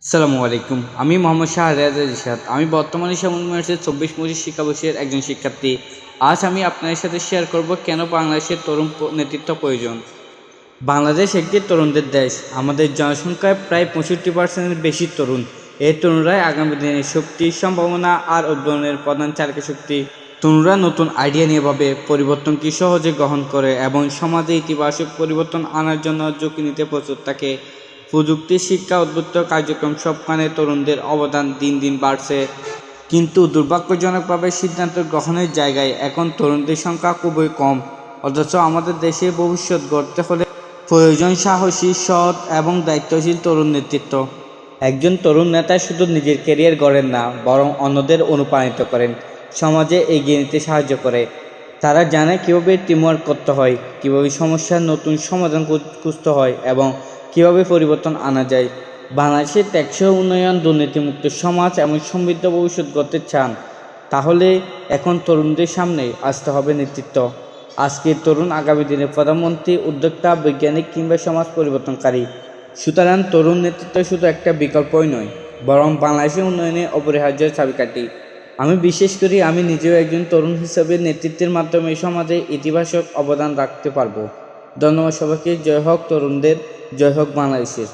আসসালামু আলাইকুম। আমি মোহাম্মদ শাহরিয়াজ রিশাদ। আমি বর্তমানে শ্যামল ইউনিভার্সিটির ২৪-২৫ শিক্ষাবর্ষের একজন শিক্ষার্থী। আজ আমি আপনাদের সাথে শেয়ার করব কেন বাংলাদেশের তরুণ নেতৃত্ব প্রয়োজন। বাংলাদেশ একটি তরুণদের দেশ। আমাদের জনসংখ্যায় প্রায় ৬৫% বেশি তরুণ। এই তরুণরাই আগামী দিনের শক্তি, সম্ভাবনা আর উদ্ভাবনের প্রধান চালিকা শক্তি। তরুণরা নতুন আইডিয়া নিয়ে ভাবে, পরিবর্তনকে সহজে গ্রহণ করে এবং সমাজে ইতিবাচক পরিবর্তন আনার জন্য ঝুঁকি নিতে প্রস্তুত থাকে। প্রযুক্তি, শিক্ষা, উদ্বুদ্ধ কার্যক্রম সবখানে তরুণদের অবদান দিন দিন বাড়ছে। কিন্তু দুর্ভাগ্যজনকভাবে সিদ্ধান্ত গ্রহণের জায়গায় এখন তরুণদের সংখ্যা খুবই কম। অথচ আমাদের দেশে ভবিষ্যৎ গড়তে হলে প্রয়োজন সাহসী, সৎ এবং দায়িত্বশীল তরুণ নেতৃত্ব। একজন তরুণ নেতা শুধু নিজের ক্যারিয়ার গড়েন না, বরং অন্যদের অনুপ্রাণিত করেন, সমাজে এগিয়ে নিতে সাহায্য করে। তারা জানে কীভাবে টিমওয়ার্ক করতে হয়, কীভাবে সমস্যার নতুন সমাধান খুঁজতে হয় এবং কীভাবে পরিবর্তন আনা যায়। বাংলাদেশের টেকসই উন্নয়ন, দুর্নীতিমুক্ত সমাজ এবং সমৃদ্ধ ভবিষ্যৎ গড়তে চান, তাহলে এখন তরুণদের সামনে আসতে হবে নেতৃত্ব। আজকের তরুণ আগামী দিনের প্রধানমন্ত্রী, উদ্যোক্তা, বৈজ্ঞানিক কিংবা সমাজ পরিবর্তনকারী। সুতরাং তরুণ নেতৃত্ব শুধু একটা বিকল্পই নয়, বরং বাংলাদেশের উন্নয়নে অপরিহার্য চাবিকাঠি। আমি বিশ্বাস করি আমি নিজেও একজন তরুণ হিসেবে নেতৃত্বের মাধ্যমে সমাজে ইতিবাচক অবদান রাখতে পারবো। ধন্যবাদ সবাইকে। জয় হোক তরুণদের, জয় হোক বাংলাদেশের।